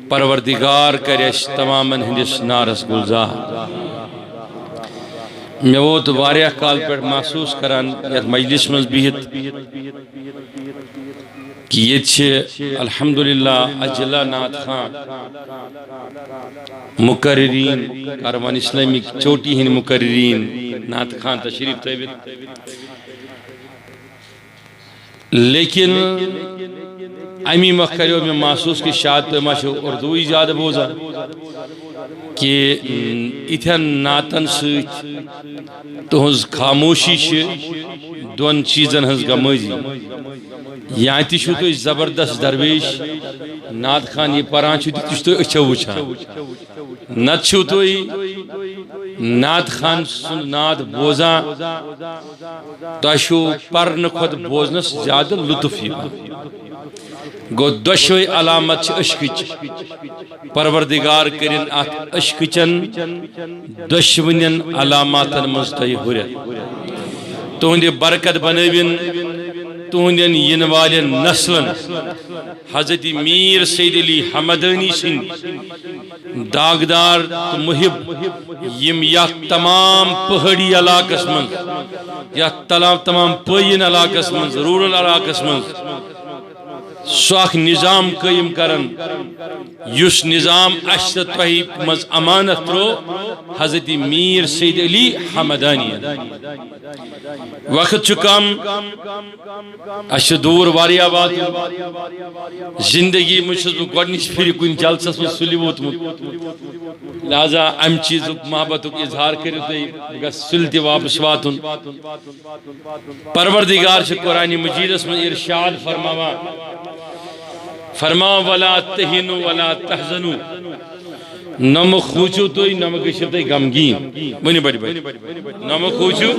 پروردگار کرش تمامن ہندس نارس گلزار میں ووت واریاہ کال پر محسوس کران یت مجلس مز بہت کہ یہ الحمدللہ اجلا نعت خان مقررین کاروان اسلامی چوٹی ہن مقررین نعت خان تشریف تھیبت لیکن امی مخکریو میں محسوس کی شاید تو ماشو اردوی زیادہ بوزا کہ اتھن ناتن سوچ تو ہز خاموشی شے دون چیزن ہز گموزی یہاں تی شو تو زبردست درویش نات خان یہ پران چھو تی تو اچھو وچھا نت چھو تو نات خان سن نات بوزا تو شو پرن خود بوزنس زیادہ لطف یہ گو دشوی علامت چھ اشکچ پروردگار کرن ات اشکچن دشونین علاماتن مزتعی ہورت تو ہندی برکت بنوین تو ہندین ینوالین نسلن حضرت میر سید علی حمدانی سنگ داغدار تو محب یم یا تمام پہاڑی علاقس من یا تمام پین علاقس من رورل علاقس من سوخ نظام قائم کرن یس نظام اشت توہی مز امانت رو حضرت میر سید علی حمدانی وقت چکم اش دور واریا بات زندگی مجھے گوڑنیش پھر کن جلسس میں سلی ووتمت لہذا ام چیز محبت اظہار کرتے سلتی واپس واتن پروردگار سے قرآن مجید میں ارشاد فرما ولا تہنوا ولا تحزنوا نم خوچو تو نم گشو تو غمگین بنی بڑی بڑی نم خوچو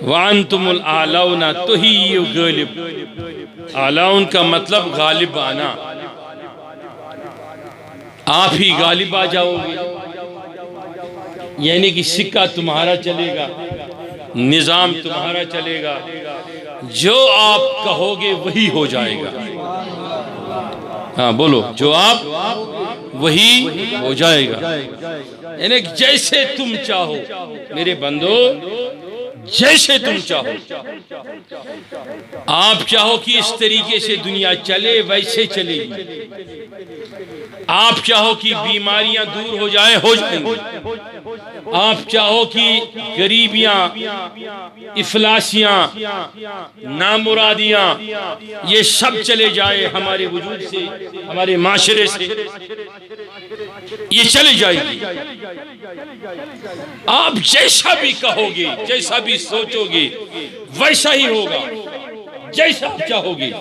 وانتم الاعلون تو ہی غالب اعلون کا مطلب غالب آنا آپ ہی غالب آ جاؤ گے یعنی کہ سکہ تمہارا چلے گا نظام تمہارا چلے گا جو آپ کہو گے وہی ہو جائے گا ہاں بولو جو آپ وہی ہو جائے گا یعنی جیسے تم چاہو میرے بندو جیسے تم چاہو آپ چاہو کہ اس طریقے سے دنیا چلے ویسے چلے گی آپ چاہو کہ بیماریاں دور ہو جائیں گی آپ چاہو کہ غریبیاں افلاسیاں نامرادیاں یہ سب چلے جائے ہمارے وجود سے ہمارے معاشرے سے یہ چلے جائے گی آپ جیسا بھی کہو گے جیسا بھی سوچو گے ویسا ہی ہوگا جیسا چاہو گے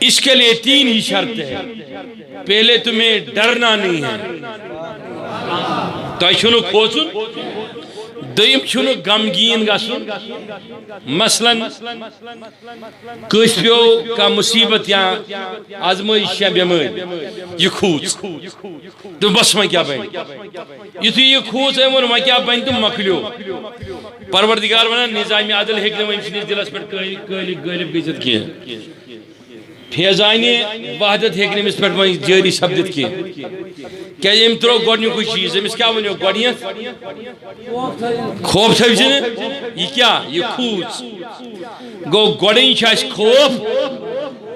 اس کے لیے 3 ہی شرط ہے پہلے تمہیں ڈرنا نہیں ہے تو چھنو کھوچن دویم چھنو غمگین گژھن مثلا کس پیو کا مصیبت یا آزمائش یا بیماری یہ کھوچ تو بس میں کیا بین یہ تو یہ کھوچ ہے وہ کیا بین تو مکلیو پروردگار بنا نظام عادل حکم امسنیس دلس پر غالب گزت کیا فیضانی وحدت حکم اس پر جاری سبدت کیا کیا یہ امترو گوڑنیو کوئی چیز ہے اس کیا ونیو گوڑنیت خوف تھا بجنے یہ کیا یہ کھوچ گو گوڑنی چاہش خوف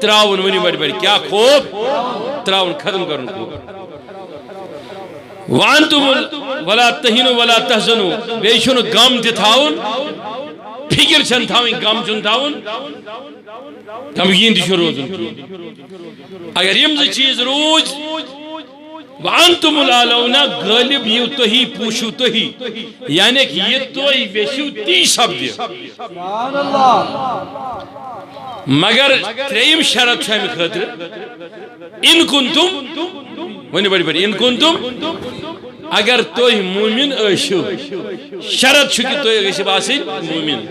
تراؤن ونی بڑی بڑی کیا خوف تراؤن ختم کرن خوف وانتم ولا تہنوا ولا تحزنوا بیشن غم دتھاؤن فکر چھن تھاویں غم چھن تھاؤن غمگین تہ روزن اگر یم چیز روز وانتم الاعلون غالب یہ تو ہی پوشو تو ہی یعنی کہ یہ تو ہی ویشو تی شبد سبحان اللہ مگر تریم شرط ہے خاطر ان کنتم ونی بڑی بڑی ان کنتم اگر تو ہی مومن اشو شرط چھو کہ تو ہی گشی باسی مومن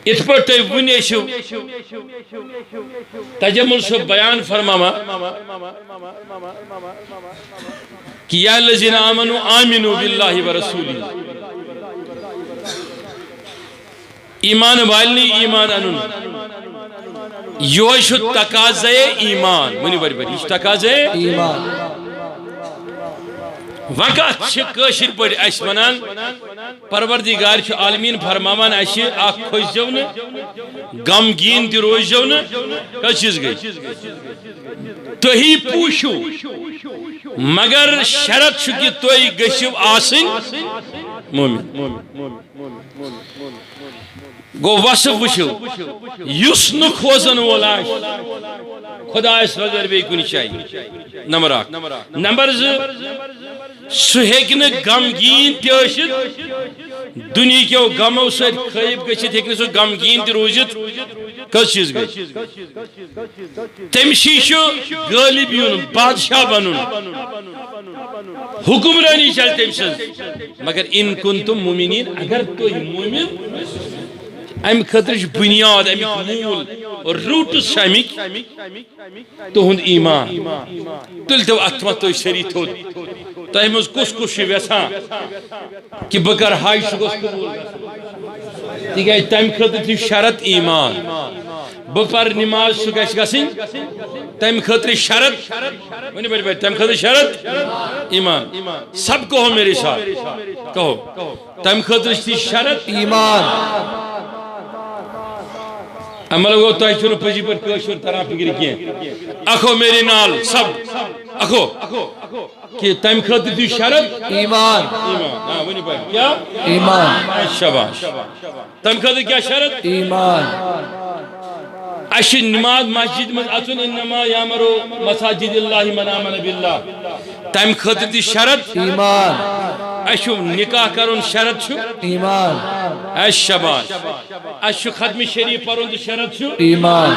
اس پر تو ونی شو تجمل سے بیان فرماما کہ یا الذین آمنوا آمنوا باللہ ورسولہ ایمان والنی ایمان انن یہ تقاضے ایمان ونی بری بری یہ تقاضے ایمان وقت کشر پہ اس ونان پروردگار عالمین فرماوان اس کھسو غمگین تہ روزو کس چیز گئی تھی پوشو مگر شرط کہ تھی گھو آسن مومن گو وصف وچھو یس نہ کھوزن وول خدایس بغیر بی کن چاہیے نمبر اک نمبر زٕ سہ ہیکہ نہ غمگین تہ دنیا کیو غمو سۭتۍ خٲیب گٔژھِتھ ہیکہ نہٕ سہ غمگین تہ روزِتھ کس چیز گئی تمسی غالب یون بادشاہ بنن حکمرانی چل تم سن مگر ان کنتم مومنین اگر تھی مومن ام خطر بنیاد امیک مول روٹس امیک تہد ایمان تل تو اتما تھی سری تھوت تہ مز کس کس یژھان کہ بہ کر حج سہ گوس قبول تکیاز تمہ خطر تھی شرط ایمان بہ پر نماز سہ گژھِ گژھٕنۍ تمہ خطر شرط ونی بڑی بڑی تمہ خطر شرط ایمان سب کہو میرے ساتھ کہو تمہ خطر تھی شرط ایمان عمل گو تہ چھو پزی پر کشر تران فکر کی اکھو میرے نال سب اکھو کہ تمہ خطر تھی شرط ایمان ایمان ہاں ونی بڑی کیا ایمان شاباش تمہ خطر کیا شرط ایمان اش نماز مسجد مز اچن انما یامرو مساجد اللہ من آمن باللہ تمہ خطر تھی شرط ایمان اشو نکاح کرن شرط چھو ایمان اش شاباش اشو ختم شریف پرن دی شرط چھو ایمان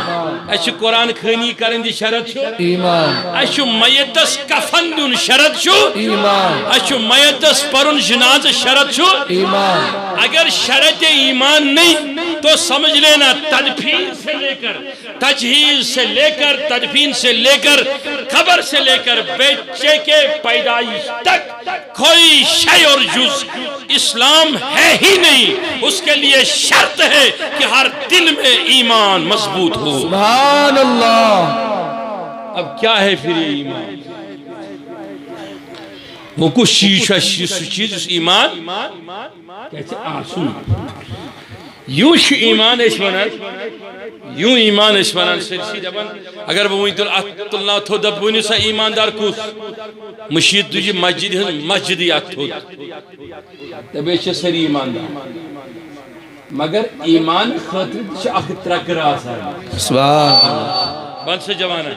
اشو قرآن خانی کرن دی شرط چھو ایمان اشو میتس کفن دون شرط چھو ایمان اشو میتس پرن جناز شرط چھو ایمان اگر شرط ایمان نہیں تو سمجھ لینا تدفین سے لے کر تجہیز سے لے کر تدفین سے لے کر قبر سے لے کر بچے کے پیدائش تک کوئی شے اور جز اسلام ہے ہی نہیں اس کے لیے شرط ہے کہ ہر دل میں ایمان مضبوط ہو سبحان اللہ اب کیا ہے پھر یہ ایمان وہ کچھ چیز اس ایمان کہتے آسون یوں ایمان اس ونان یوں ایمان اس ونان سرسی دبن اگر وہ وہیں تلنا تھو دب ونی سا ایماندار کس مشید تجھے مسجدی ات تھو تبے چھ سری ایماندار مگر ایمان خاطر چھ اخ ترکر آسان سبحان اللہ بند سے جوانا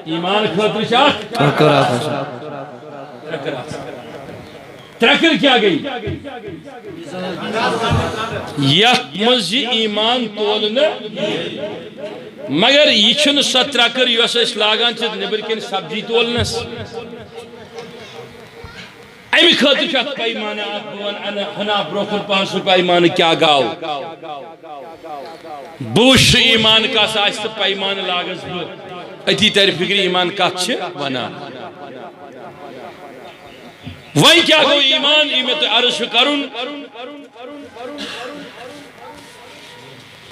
ایمان خاطر چھ اخ ترکر آسان ترکر کیا گئی یت مز ایمان تولن مگر یہ چھن سا ترکر یس اس لاگان چھ نبر کن سبزی تولنس امی خاطر چھ پیمانہ بون انا ہنا بروکل 500 پیمانہ کیا گاو بوش ایمان کا ساست پیمانہ لاگس بو اتی تر فکر ایمان کا چھ ونا وہی کیا گو ایمان ایمت عرض کرن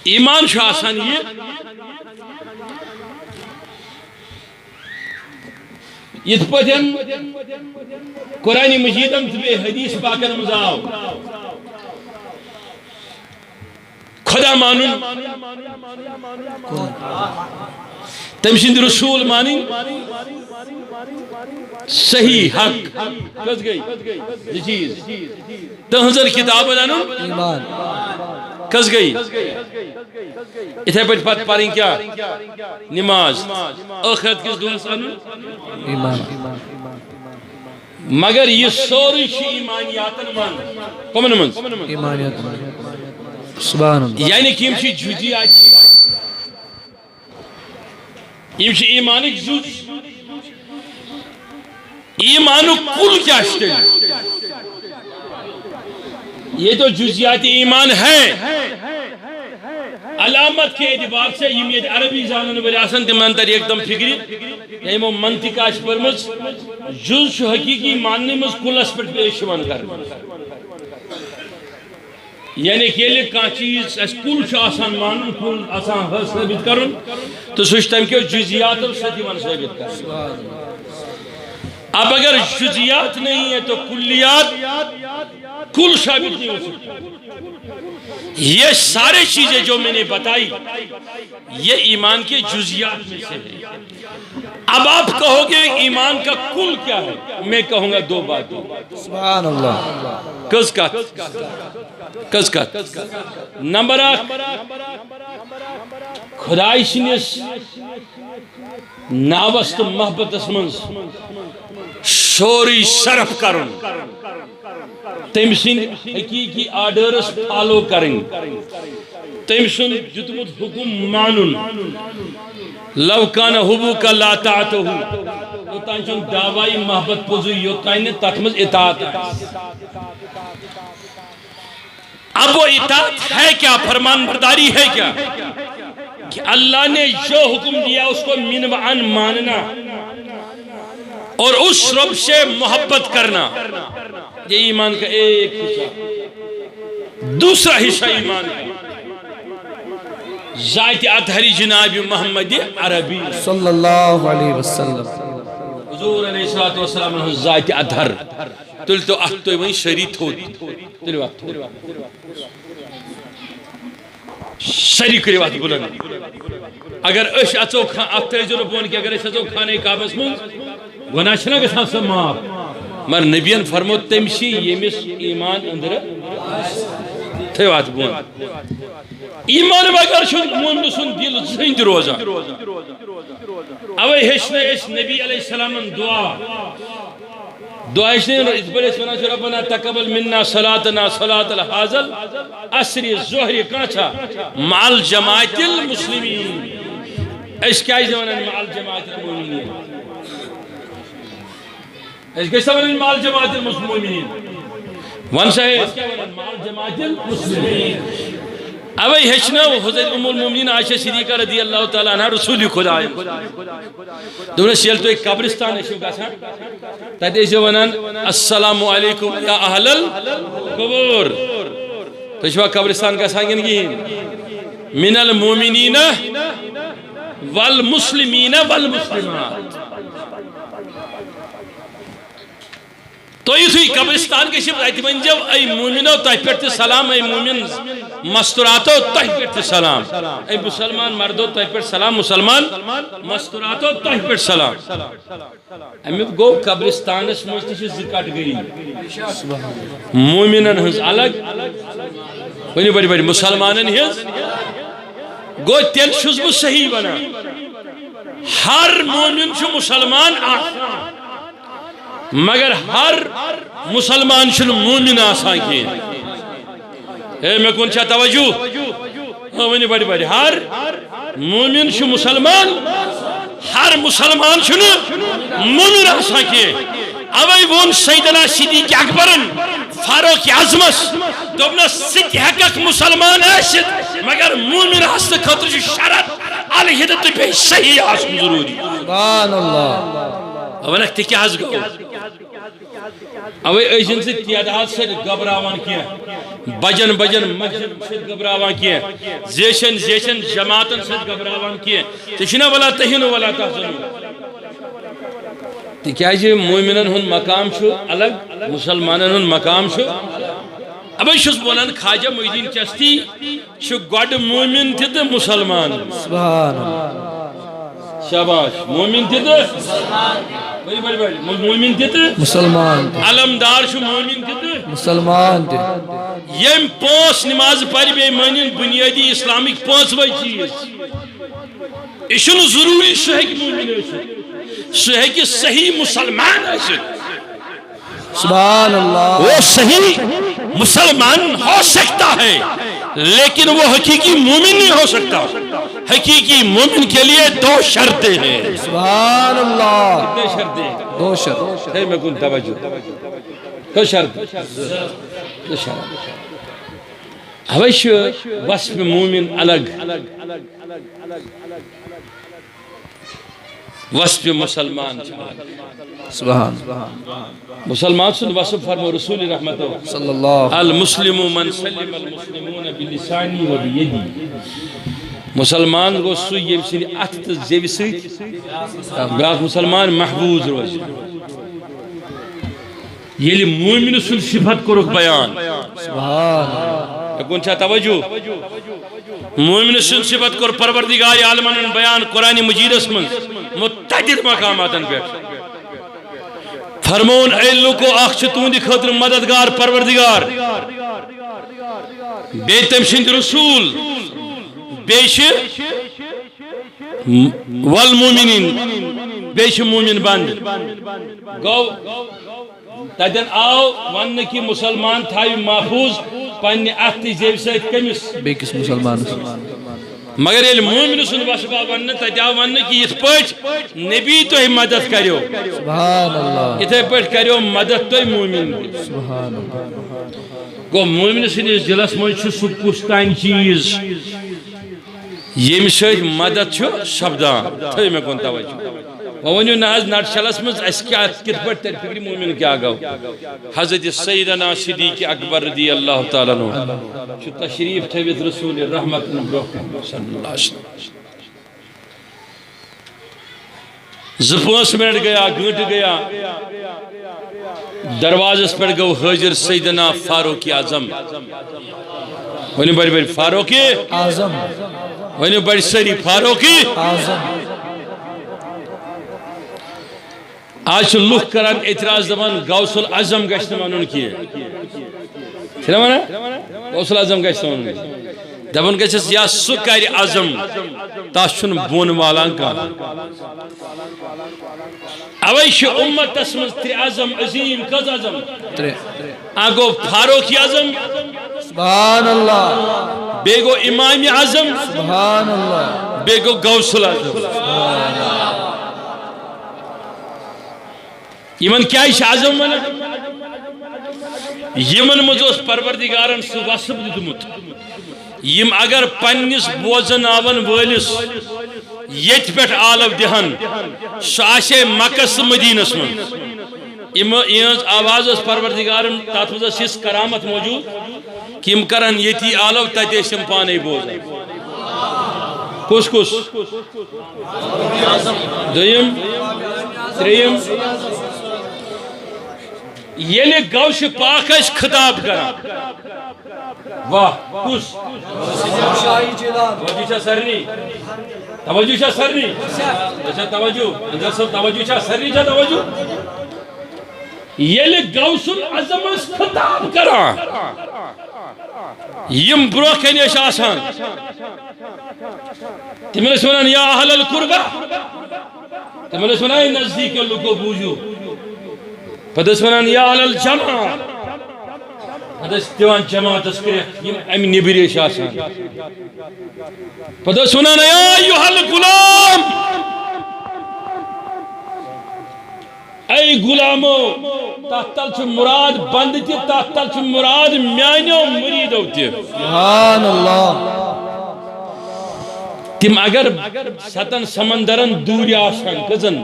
ایمان شو آسان یہ یہ پتن قرآن مجیدم تبے حدیث پاکن مزاو خدا مانن تمشند رسول مانن صحیح حق کس گئی یہ چیز تہذر کتاب انو ایمان کس گئی اتھے پہ پت پاریں کیا نماز آخرت کس دونس انو ایمان مگر یہ سوری چھ ایمانیاتن من کمن من ایمانیات سبحان اللہ یعنی کہ ہم چھ جھوٹی آتی ہم چھ ایمانک جھوٹ ایمان کل کیا شتے یہ تو جزیات ایمان ہے علامت کے اعتبار سے یہ عربی زانن ولی آسان تم انتر ایک دم فکری یعنی وہ منطق آش پرمز جز حقیقی ماننے مز کل اس پر پیش ون کر یعنی کہ یہ کان چیز اس کل آسان مانن کل آسان ثابت کرن تو سوچ تم کے جزیات ستی من ثابت کرن اب اگر جزیات نہیں ہے تو کلیات کل ثابت نہیں ہو سکتی یہ سارے چیزیں جو میں نے بتائی یہ ایمان کے جزیات میں سے ہے اب آپ کہو گے ایمان کا کل کیا ہے میں کہوں گا دو باتیں سبحان اللہ کس کا نمبر ایک خدای سنس ناوس تو محبت من سوری صرف کرن تم سن حقیقی آرڈرز فالو کریں تم سن جتمت حکم مانن لو کان حبوک لا طاعتہ یوتان چون دعوائی محبت پوزو یوتان تتمز اطاعت اب وہ اطاعت ہے کیا فرمان برداری ہے کیا کہ اللہ نے جو حکم دیا اس کو من وعن ماننا اور اس رب سے محبت کرنا یہ ایمان کا ایک حصہ دوسرا حصہ ایمان کا ذات اطہری جناب محمد عربی صلی اللہ علیہ وسلم حضور علیہ السلام ذات اطہر تل تو اختو وہیں شریط ہوتی تل وقت شریع کری وقت بلند اگر اش اچو اختر جو بون کہ اگر اس اچو کھانے کعبس من گناہ چھنا گژھان سا معاف مگر نبیان فرمو تمشی یمس ایمان اندر تھے وات بون ایمان بغیر چھن مومن سن دل زند روزان اوے ہشنے اس نبی علیہ السلام دعا ہشنے اس بڑے سنا ربنا تقبل منا صلاتنا صلاة الحاضل عصر ظہر کانچا مع الجماعت المسلمین اس کیا زمانہ مع الجماعت المؤمنین اس کے سمجھ مع الجماعت المسلمین ونسا ہے اس کیا مع الجماعت المسلمین اوے ہشنا حضرت ام المومنین عائشہ صدیقہ رضی اللہ تعالیٰ عنہ رسول خدا ہے دونوں سیل تو ایک قبرستان ہے گژھان تتہ ٲسۍ ونان السلام علیکم یا اہل القبور تُہۍ چھوا قبرستان گژھان کِنہٕ کِہیٖنۍ من المومنین والمسلمین والمسلمات تو یتھُے قبرستان گژھِو اتہِ ؤنۍزیو اے مومنو تۄہہِ پٮ۪ٹھ تہِ سلام اے مومن مستوراتو تۄہہِ پٮ۪ٹھ تہِ سلام اے مسلمان مردو تۄہہِ پٮ۪ٹھ سلام مسلمان مستوراتو تۄہہِ پٮ۪ٹھ سلام امیُک گوٚو قبرستانس منٛز تہِ چھِ زٕ کٹگری مومنن ہٕنٛز الگ ؤنِو بڑِ بڑِ مسلمانن ہٕنٛز گوٚو تیٚلہِ چھُس بہٕ صحیح ونان ہر مومن چھُ مسلمان آسان مگر ہر مسلمان چھُنہٕ مومن آسان کینٛہہ اے مےٚ کُن چھا توجہ ؤنِو بڑِ بڑِ ہر مومن چھُ مسلمان ہر مسلمان چھُنہٕ مومن آسان کینٛہہ اوے ووٚن سیدنا صدیق اکبرن فاروق اعظمس دوٚپنس ژٕ تہِ ہیٚککھ مسلمان ٲسِتھ مگر مومن آسنہٕ خٲطرٕ چھُ شرط الحِدٕ تہٕ بیٚیہِ صحیح آسُن ضروٗری سبحان اللہ ونکھ تہِ کیٛاہ حظ گوٚو اوے ٲسِن ژٕ تعداد سۭتۍ گھبراوان کینٛہہ بجن بجن مسجد سۭتۍ گھبراوان کینٛہہ زیچھن زیچھن جماعتن سۭتۍ گھبراوان کینٛہہ ژےٚ چھُنا ولا تہینو ولا تحزنو تِکیٛازِ مومنن ہُنٛد مقام چھُ الگ مسلمانن ہُنٛد مقام چھُ اوے چھُس بہٕ ونان خواجہ معین الدین چشتی چھُ گۄڈٕ مومن تہِ تہٕ مسلمان سبحان اللہ شاباش مومن تہِ تہٕ مومن تہِ تہٕ مسلمان علمدار چھُ مومن تہِ تہٕ مسلمان تہِ یم پانٛژھ نماز پرِ بیٚیہِ مٲنِن بنیٲدی اسلامٕکۍ پانٛژوے چیٖز یہِ چھُنہٕ ضروٗری سُہ ہیٚکہِ مومن ٲسِتھ سُہ ہیٚکہِ صحیح مسلمان ٲسِتھ سبحان اللہ وہ صحیح مسلمان ہو سکتا ہے لیکن وہ حقیقی مومن نہیں ہو سکتا حقیقی مومن کے لیے دو شرطیں ہیں سبحان اللہ کتنے شرطیں دو شرط ہے میں کن توجہ دو شرط دو شرط ہوش وصف مومن الگ وصف مسلمان سبحان مسلمان سن وصف فرمو رسول رحمت صلی اللہ المسلم من سلم المسلمون بلسانی و بیدی مسلمان گو سو یم سن اتھ زیو سیت بیاکھ مسلمان محفوظ روز یلی مومن سن صفت کرک بیان سبحان اکون چھا توجہ مومن سن صفت کر پروردگار عالمین بیان قرآن مجید اسمن متعدد مقامات پر فرمون اے لوکو اخ چھ تہندِ خاطر مددگار پروردگار بے تم سند رسول بیش والمومنین بیش مومن بند گو تدن آو ون کی مسلمان تھائی محفوظ پنہ اتھ زیو سۭتۍ کٔمِس بیکس مسلمان مگر ییٚلہِ مومن سُنٛد وصفہ ون تتہِ آو ون کہ یِتھ پٲٹھۍ نبی تۄہہِ مدد کریو سبحان اللہ یِتھے پٲٹھۍ کریو مدد تۄہہِ مومن سبحان اللہ گو مومن سٕنٛدِس دلس منٛز چھُ سُہ کُس تانۍ چیٖز ییٚمہِ سۭتۍ مدد چھُ سپدان تھٲیِو مےٚ کُن توجہ وۄنۍ ؤنِو نہ حظ نٹشلس منٛز اَسہِ کیٛاہ کِتھ پٲٹھۍ ترِ فِکرِ مومن کیٛاہ گوٚو حضرت سیدنا صدیق اکبر رضی اللہ تعالیٰ عنہ چھُ تشریف تھٲوِتھ رسول رحمت برونٛہہ کَنہِ صلی اللہ علیہ وسلم زٕ پانٛژھ منٹ گیا گٲنٛٹہٕ گیا دروازس پٮ۪ٹھ گوٚو حٲضِر سیدنا فاروق اعظم ؤنِو بڑِ بڑِ فاروق اعظم ؤنِو بڑِ سٲری فاروق اعظم آج چھِ لُکھ کران اعتراض دپان غوث العظم گژھِ نہٕ وَنُن کینٛہہ چھِنا وَنان غوث العظم گژھِ نہٕ وَنُن دپان گژھٮ۪س یا سُہ کرِ عظم تس چھُنہٕ بۄن والان کانٛہہ اوے چھِ اُمتس منٛز ترٛےٚ عظم عظیٖم کٔژ عظم اکھ گوٚو فاروق اعظم سبحان اللہ بیٚیہِ گوٚو امام اعظم سبحان اللہ بیٚیہِ گوٚو غوث العظم یمن کیا چھِ عظم ونان یمن منٛز اوس پروردگارن سُہ وصف دیُتمُت یم اگر پننس بوزناون وٲلِس ییٚتہِ پٮ۪ٹھ آلو دِہن سُہ آسہِ مکس مدینس منٛز یہٕنٛز آواز ٲس پروردگارن تتھ منٛز ٲس یِژھ کرامت موجود کہ یم کرن ییٚتی آلو تتہِ ٲسۍ یم پانے بوزان کُس کُس دوٚیِم ترٛیٚیِم ییٚلہِ غوث پاک ٲسۍ خطاب کران واہ کُس توجہ چھا سارنٕے توجہ چھا سارنٕے اچھا توجہ انجل صٲب توجہ چھا سارنٕے چھا توجہ ییٚلہِ غوث العظم ٲسۍ خطاب کران یم برونٛہہ کنہِ ٲسۍ آسان تِمن ٲسۍ ونان یا اہل القربہ تِمن ٲسۍ ونان نزدیٖک لُکو بوٗزِو پتہٕ ٲسۍ ونان یا اہل الجمع پتہٕ ٲسۍ دِوان جماعتس کٔرِتھ یم امہِ نیٚبٕرۍ ٲسۍ آسان پتہٕ ٲسۍ ونان یا ایُہا الغلام اے غلامو تتھ تل چھُ مراد بند تہِ تتھ تل چھُ مراد میانیو مریدو تہِ سبحان اللہ تم اگر ستن سمندرن دور آسان کزن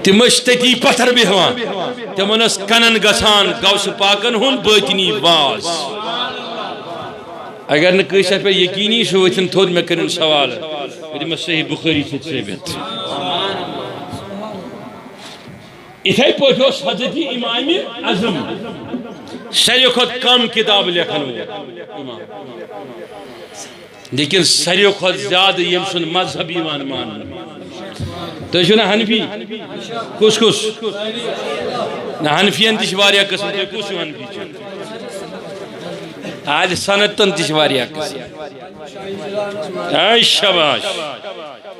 تم ٲسۍ تتی پتھر بیہوان تمن ٲس کنن گژھان غوث پاکن ہُنٛد باطنی واز اگر نہٕ کٲنٛسہِ اتھ پٮ۪ٹھ یقیٖنی سُہ ؤتھِن تھوٚد مےٚ کٔرِن سوال بہٕ دِمس صحیح بخاری سۭتۍ ثٲبت اِتھے پٲٹھۍ اوس حضرت امام اعظم ساروی کھۄتہٕ کم کتاب لیکھن وول لیکن ساروی کھۄتہٕ زیادٕ ییٚمۍ سُنٛد مذہب یِوان ماننہٕ تُہۍ چھِو نا حنفی کُس کُس نہ حنفین تہِ چھِ واریاہ قٕسم تُہۍ کُس چھِو حنفی چھِ آج سنتن تہِ چھِ واریاہ قٕسم اے شاباش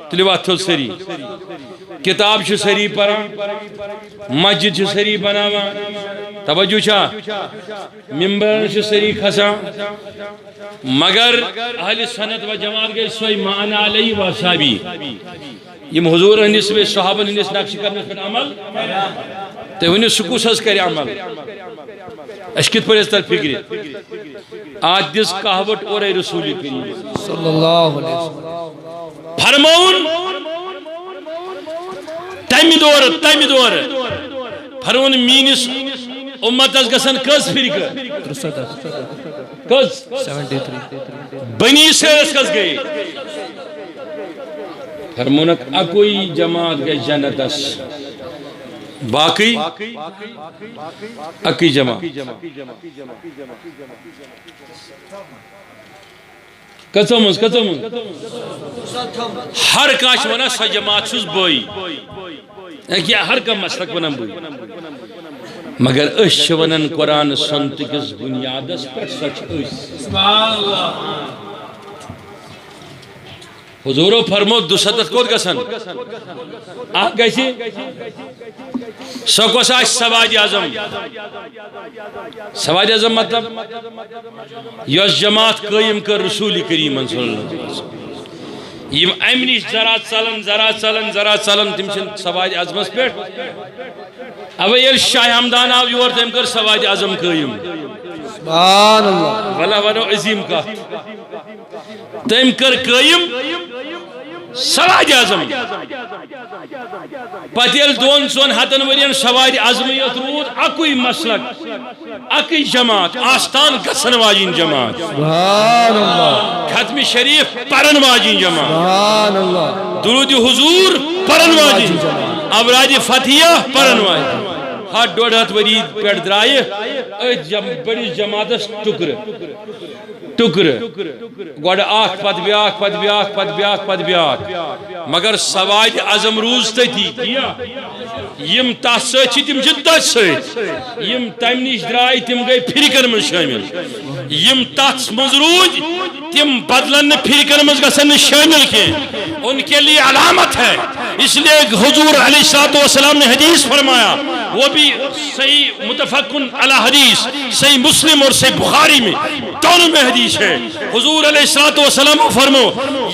تُلِو اَتھ تھوٚد سٲری کتاب چھِ سٲری پران مسجد چھِ سٲری بناوان توجہ چھا ممبرن چھِ سٲری کھسان مگر اہل سنت و جماعت گٔے سۄے ما انا علیہ و اصحابی یم حضور ہندس بیٚیہِ صحابن ہندس نقشہِ کرنس پٮ۪ٹھ عمل تُہۍ ؤنِو سُہ کُس حظ کرِ عمل اَسہِ کِتھ پٲٹھۍ حظ تر فکرِ آج دِژ کہاوت اورے رسول کریم صلی اللہ علیہ وسلم فرماوُن دور فرون مینس امتس گسن کس فرقہ کس 73 بنی اسرائیل کس گئی فرمونک اکوئی جماعت گئی جنتس باقی اکی جماعت کتمز ہر کاش ونا سا جماعت چھس بوئی کیا ہر کم مسلک ونن بوئی مگر اس ونن قرآن سنت کس بنیادس پر سچ اس حضورو فرمو 200 کوت گسن آپ گیسی سکوس آش سواد اعظم سواد اعظم مطلب یس جماعت قائم کر رسول کریم صلی اللہ علیہ وسلم یم امنی ذرا ثلن تم چھ سواد اعظمس پہ اب یل شاہ ہمدان آو یور تم کر سواد اعظم قائم سبحان اللہ ولا ونو عظیم کا تم کر قائم سواد اعظم پتیل دون سون ہتن ورین سواد اعظمیت رود اکوئی مسلک اکی جماعت آستان گسن واجین جماعت سبحان اللہ ختم شریف پرن واجین جماعت سبحان اللہ درود حضور پرن واجین ابراج فتحیہ پرن واجین ہاتھ ڈوڑ ہاتھ ورید پیڑ درائے بڑی جماعت ٹکر گوڑ آخ پت بیاک مگر سواد اعظم روز تھی یم تس سی تم تت سی یم تم نش درائے تم گئی فرقن من شامل یم تس مز روز تم بدلن فرقن من گھن شامل کی ان کے لیے علامت ہے اس لیے حضور علیہ السلام نے حدیث فرمایا وہ بھی صحیح متفقن علی حدیث صحیح مسلم اور صحیح بخاری میں دونوں میں حدیث ہے حضور علیہ السلام فرمو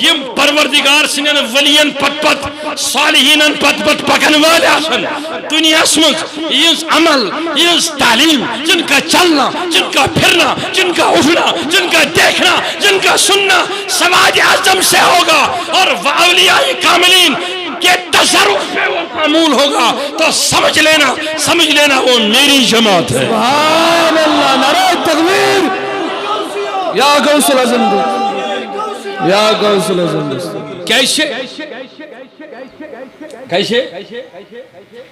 یم پروردگار سنن ولین پت پت صالحین پت پت پکن والے آسن دنیا اسمز یہ عمل یہ تعلیم جن کا چلنا جن کا پھرنا جن کا اٹھنا جن کا دیکھنا جن کا سننا سواد اعظم سے ہوگا اور اولیاء کاملین کہ تصرف پہ وہ معمول ہوگا تو سمجھ لینا وہ میری جماعت ہے سبحان اللہ نعرہ تکبیر یا غوث العظم یا غوث العظم کیسے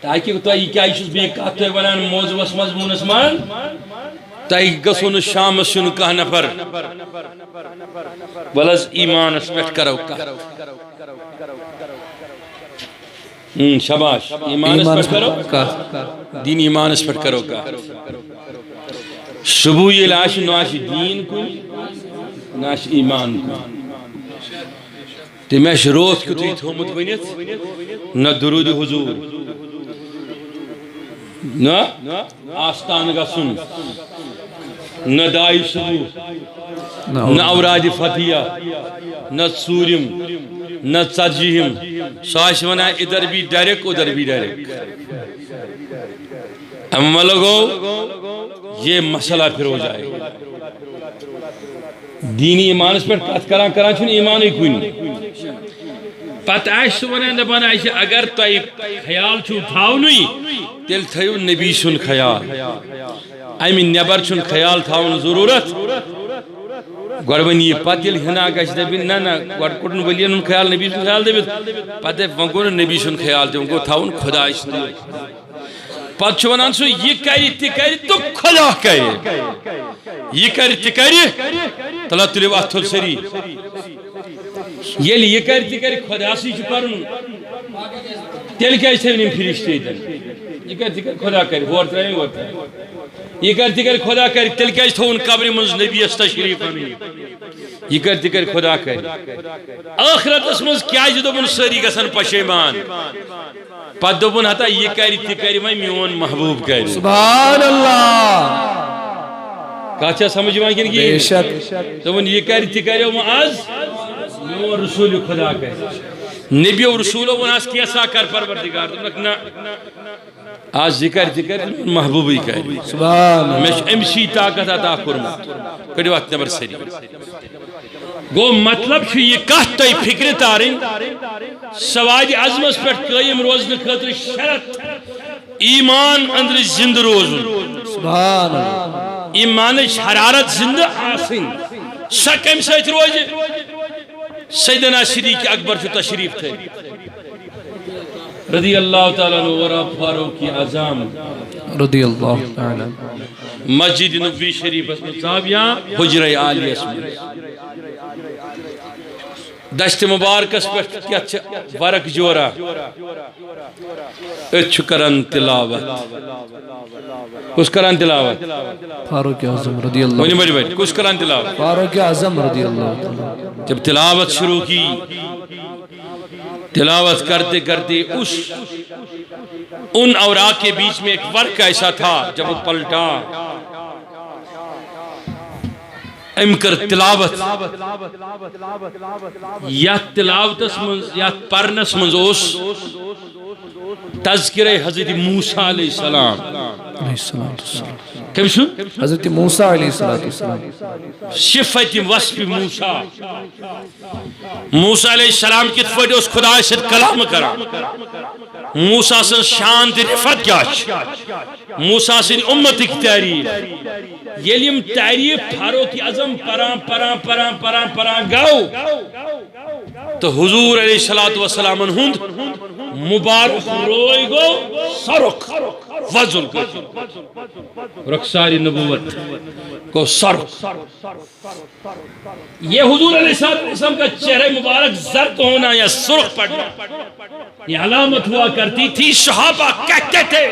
تاکہ تو یہ کیا چھس بی کہتے ونان موضوعس مضمونس مان تاکہ گسون شام سن کہ نفر ولز ایمانس پہ کرو شباش ایمانس پہ کرو دین ایمانس پہ کرو کا شبو یہ لاش نواش دین کو ناش ایمان کو تمیش روت کتوی تھومت ونیت نہ درود حضور نہ آستان گسن نہ دائی شبو نہ اوراد فتحیہ نہ سورم نہ ژتجیہم ساش ونا ادھر بھی ڈائریکٹ ادھر بھی ڈائریکٹ اما لوگو یہ مسئلہ پھر ہو جائے دینی ایمانس پر کت کران چھن ایمان ہی کوئی پتہ آئیس ونان دپان آئیس اگر تھی خیال چھو تھاونی تیل تھیو نبی سن خیال امی نبر چھن خیال تھاون ضرورت گوڑ ونی پتہ یل ہنا گژھِ دپن نہ گوڑ کوٚڑن ولین ہُنٛد خیال نبی سُنٛد خیال دپتھ پتہ وۄنۍ گوٚو نہٕ نبی سُنٛد خیال تہِ وۄنۍ گوٚو تھاوُن خۄداے سُنٛد پتہ چھُ ونان سُہ یہِ کرِ تہِ کرِ تہٕ خۄدا کرِ یہِ کرِ تہِ کرِ تلا تُلِو اتھ تھوٚد سٲری ییٚلہِ یہِ کرِ تہِ کرِ خۄداسٕے چھُ کرُن تیٚلہِ کیٛازِ تھٲوِنۍ یِم فرشتے ییٚتٮ۪ن یہِ کرِ تہِ کرِ خۄدا کرِ ہور ترٛایِو یور ترٛایِو یہ کر تکر خدا کر تیل کیا تھون قبر منز نبی اس تشریف ہمیں یہ کر تکر خدا کر آخرت اس منز کیا دوبن سری گسن پشیمان پت دوبن ہتا یہ کر تکر میں میون محبوب کر سبحان اللہ کاچا سمجھ مانگن کی بے شک دوبن یہ کر تکر از میون رسول خدا کر نبی و رسول و ناس کیسا کر پروردگار دوبن آج ذکر محبوبی کہہ سبحان میں امشی طاقت عطا کرمت کڑی وقت نمبر سری گو مطلب چھ یہ کہت تھی فکر تارن سواد عظمس پر قائم روزن خاطر شرط ایمان اندر زند روزن سبحان اللہ ایمان حرارت زند آسن سا کم سات روز سیدنا صدیق اکبر چھ تشریف تھے رضی اللہ تعالیٰ عنہ فاروق اعظم رضی اللہ تعالیٰ مسجد نبوی شریف صاحب یہاں حجرہ عالیہ دشت مبارکس پر کیا ورق جورا اچھ کرن تلاوت کس کرن تلاوت فاروق اعظم رضی اللہ ونی بڑی بڑی کس کرن تلاوت فاروق اعظم رضی اللہ تعالیٰ جب تلاوت شروع کی تلاوت کرتے کرتے ان اوراق کے بیچ میں ایک ورق ایسا تھا جب وہ پلٹا امکر تلاوت یا تلاوت یا پرنس منزوس تذکرہ حضرت موسیٰ علیہ السلام کم شو؟ حضرت موسیٰ علیہ السلام شفت وصف موسیٰ موسیٰ علیہ السلام کت فائد اس خدا سے کلام کرا موسیٰ سے شان دی رفت کیا موسیٰ سے امت کی تعریف یلیم تعریف فاروق اعظم پران گاؤ تو حضور علیہ السلام ہند مبارک روئی گو سرک وزل رخساری نبوت کو سرک یہ حضور علیہ السلام کا چہرہ مبارک زرد ہونا یا سرخ پڑنا یہ علامت ہوا کرتی تھی صحابہ کہتے تھے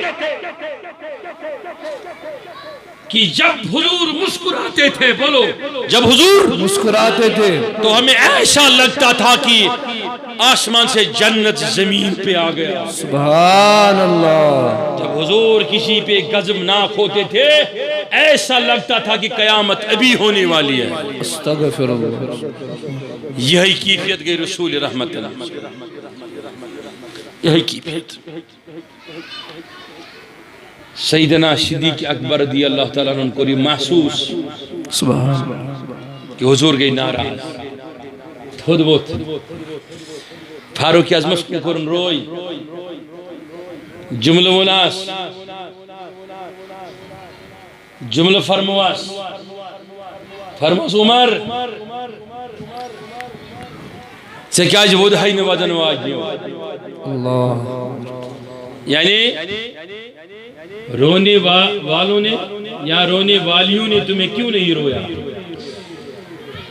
کہ جب حضور مسکراتے تھے بولو جب حضور مسکراتے تھے تو ہمیں ایسا لگتا تھا کہ آسمان سے جنت زمین پہ آ گیا سبحان اللہ جب حضور کسی پہ غضبناک ہوتے تھے ایسا لگتا تھا کہ قیامت ابھی ہونے والی ہے استغفر اللہ یہی کیفیت گئی رسول رحمت اللہ یہی کیفیت سیدنا صدیق اکبر رضی اللہ تعالیٰ عنہ کو محسوس سبحان اللہ کہ حضور گئی ناراض خود بہت فاروق اعظم کو کرن روئی جملہ مناس جملہ فرمواس عمر سے کیا جو دہائی نوادن واجیو اللہ یعنی رونے والوں نے یا رونے والیوں نے تمہیں کیوں نہیں رویا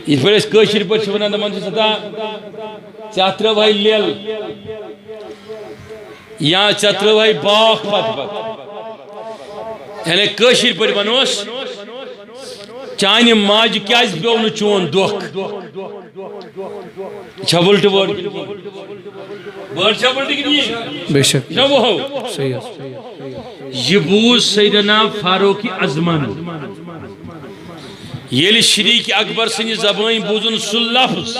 اس پر اس کشر پر چھونا دمان سے ستا چاتر بھائی لیل یا چاتر بھائی باخ پت یعنی کشر پر بنوس چانی ماج کیاز بیونو چون دوک چھبلٹ ورد ورد چھبلٹ کی نہیں بے شک نہ وہ ہو صحیح ہے یہ بوز سیدنا فاروق اعظم یل شریک اکبر سنی زبان بوزن سو لفظ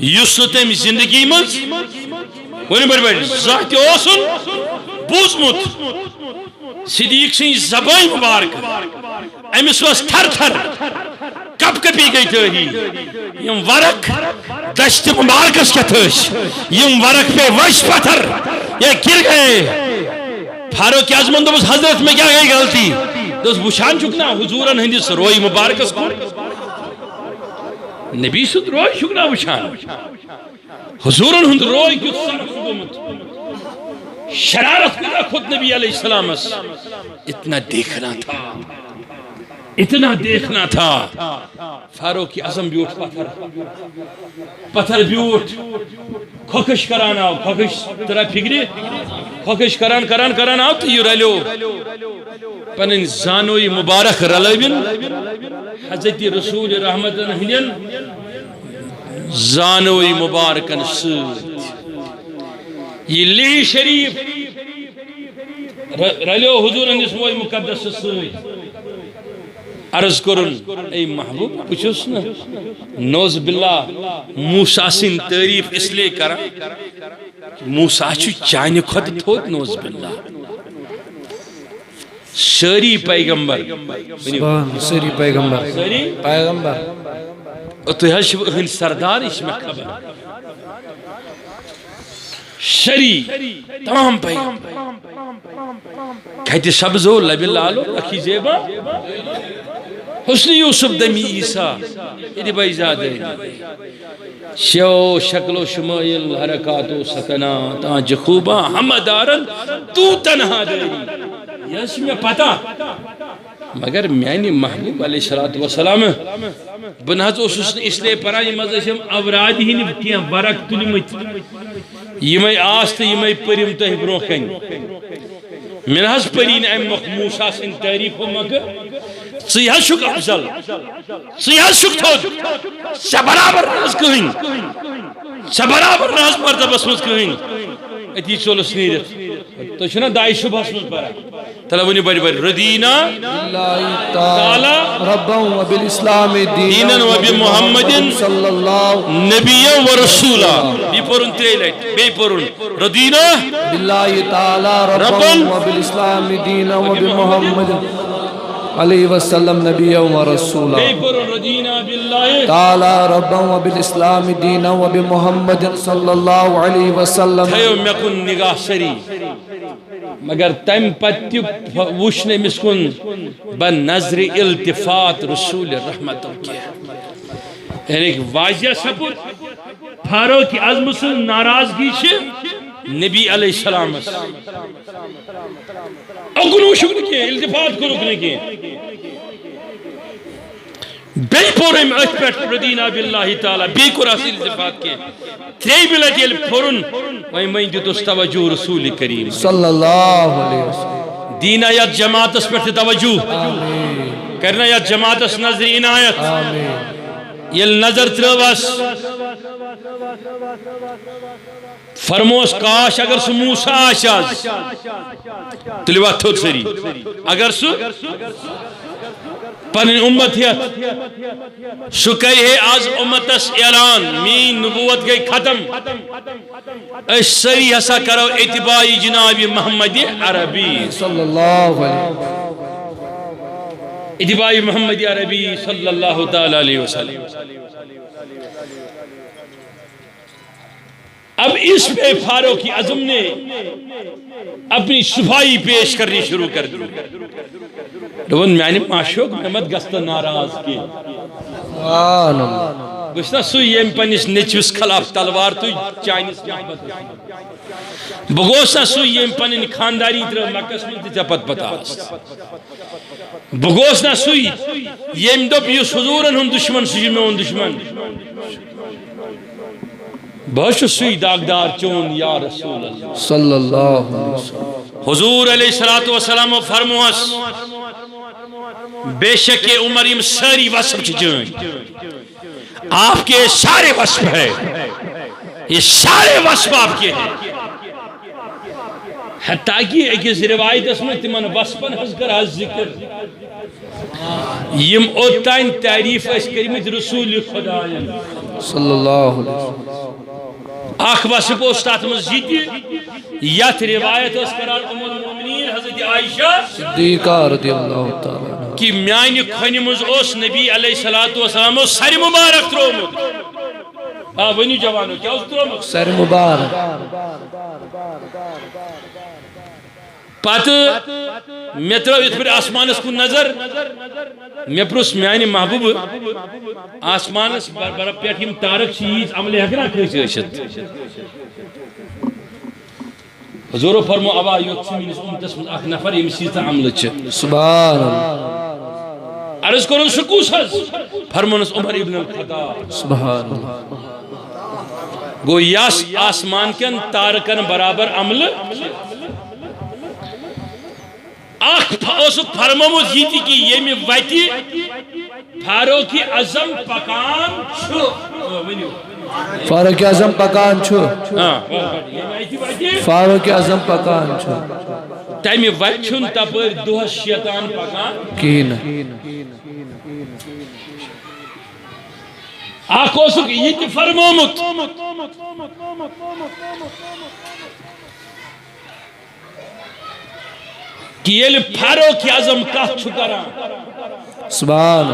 یس تم زندگی مز ونی بڑی بڑی ذات اوسن بوزمت صدیق سنی زبان مبارک امس was تھر تھر کپ کپی گئی تھی یم ورق دشت مبارکس کیا تھش یم ورق پہ وش پتھر یہ گر گئے فاروق اعظم دوس حضرت میں کیا گئی غلطی دوس بشان چکنا حضورن ہندس روئی مبارکس کو نبی سد روئی چکنا بشان حضورن ہند روئی کیوں سرخ گمت شرارت کنا خود نبی علیہ السلام اتنا دیکھنا تھا فاروق اعظم بیوٹ پتھر بیوٹ کھوکش کران آو کھوکش ترہ فکری کھوکش کران آو تو یہ رلیو پنن زانوی مبارک رلیبن حضرت رسول رحمت ہندین زانوی مبارکن سوت یہ لی شریف رلیو حضور اندس موئی مقدس سوت عرض کرن اے محبوب پچھوس نا نوز باللہ موسیٰ سن تعریف اس لئے کرا موسیٰ چھو چاہنے خود تھوت نوز باللہ سری پیغمبر سری پیغمبر تو ہن سردار اس میں خبر شری تمام پیغام کھتی سبزو لبی لالو رکھی زیبا حسن یوسف دمی عیسیٰ یہ بھائی زیادہ شو شکل و شمائل حرکات و سکنات آنج خوبا ہمدارن تو تنہا داری یس میں پتا مگر میانی محبوب علیہ السلام بنہت اس اس لئے پرانی مزشم اوراد ہی نبتیاں برک تلمت یمائی آست یمائی پریم تہ بروکن منہز پرین ام مخموشہ سن تعریف و مگر سیاہ شک افضل سیاہ شک تھود سبرابر راز کہیں سبرابر راز مرتبہ سمجھ کہیں اتی چولس نیرت تو چھنا دائی شبہ سمجھ پارا تلوانی بڑی بڑی ردینا تعالی ربا و بالاسلام دینا و بمحمد صلی اللہ نبی و رسولا بی پرون تریلیت بی پرون ردینا باللہ تعالی ربا و بالاسلام دینا و بمحمد علیہ وسلم نبی و رسولا بی پرون ردینا باللہ تعالی ربا و بالاسلام دینا و بمحمد صلی اللہ علیہ وسلم تھیو مکن نگاہ سری مگر تم پتی وشن مسکن بن نظر التفات رسول رحمت کی یعنی واضح سپور فاروق اعظم سے ناراضگی سے نبی علیہ السلام اکنو شکر کی التفات کو رکنے کی بے پورم اچپٹ ردینا باللہ تعالی بے قراس التفات کے تری بلد یل پورن وی میں دیتوس توجہ رسول کریم صلی اللہ علیہ وسلم دینا یا جماعت اس پر توجہ کرنا یا جماعت اس نظر عنایت یل نظر ترواس فرموس کاش اگر سو موسیٰ آشاز تلیوات تھوڑ سری اگر سو پنن امتیت شکر ہے آز امتس اعلان مین نبوت گئی ختم اس سری حسا کرو اتباعی جناب محمد عربی صلی اللہ علیہ اتباعی محمد عربی صلی اللہ تعالی علیہ وسلم اب اس پہ فاروق اعظم نے اپنی صفائی پیش کرنی شروع کر دی دوان میانی معشوق محمد گست ناراض کی گوشنا سوئی یم پنیس نیچوس خلاف تلوار تو چائنیس محبت بگوشنا سوئی یم پنین خانداری در مکس میں تیتا پت پتا است بگوشنا سوئی یم دو پیوس حضورن ہم دشمن سوئی میں ان دشمن بہش سوئی داغدار چون یا رسول اللہ صلی اللہ علیہ وسلم حضور علیہ السلام و فرموس بے شک عمر یم ساری وصف چجن آپ کے سارے وصف ہے یہ سارے وصف آپ کے ہیں حتیٰ کہ ایک روایت اس میں تمن وصفن حضر از ذکر یم اوتائن تعریف اس کریمت رسول خدا صلی اللہ علیہ وسلم آخ وصف استاد مسجد یت روایت اس قرار ام المؤمنین حضرت عائشہ صدیقہ رضی اللہ تعالیٰ کہ میانی کھنی مز اس نبی علیہ السلام سر مبارک ترومت ونی جوانو کیا اس ترومت سر مبارک پات میں ترو اس پر آسمان اس کو نظر میں پرس میانی محبوب آسمان اس برا پیٹیم تارک شیئیز عمل حقنا کھیچ رشد حضور فرمو ابا یوکسمین اس امتس من اخ نفر یمسیتا عمل چھ سبحان اللہ عرض کرن سکوس حض فرمونس عمر ابن الخطاب سبحان اللہ گو یاس آسمان کن تارکن برابر عمل اخ فرموز یہ تھی کہ یہ میں ویتی فاروق اعظم پکان چھو فاروق اعظم پکان چھو فاروق اعظم پکان چھو تیمی ویچن تپر دوہ شیطان پکان کین آخو سک یہ تھی فرمومت کہ یہ فاروق اعظم کا چھکران سبحان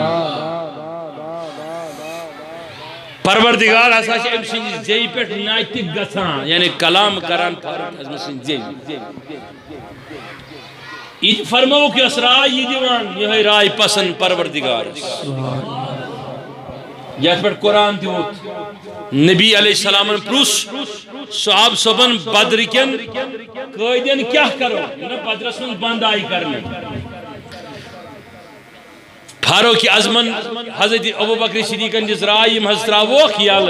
پروردگار ہسا چھ ام سٕنٛدِ زیٚیہِ پٮ۪ٹھ ناطق گژھان یعنی کلام کران فاروق اعظم سٕنٛدِ زیٚیہِ یہ فرموک یس رائے یہ دیوان یہ رائے پسند پروردگارس یت پہ قرآن تیوت نبی علیہ السلام پرس صحاب صبن بدر کن قیدین کیا کرو بدرس من بند آئی کرنے فاروق اعظمن حضرت ابوبکر صدیقن جس رائے یم حضرت راوک یال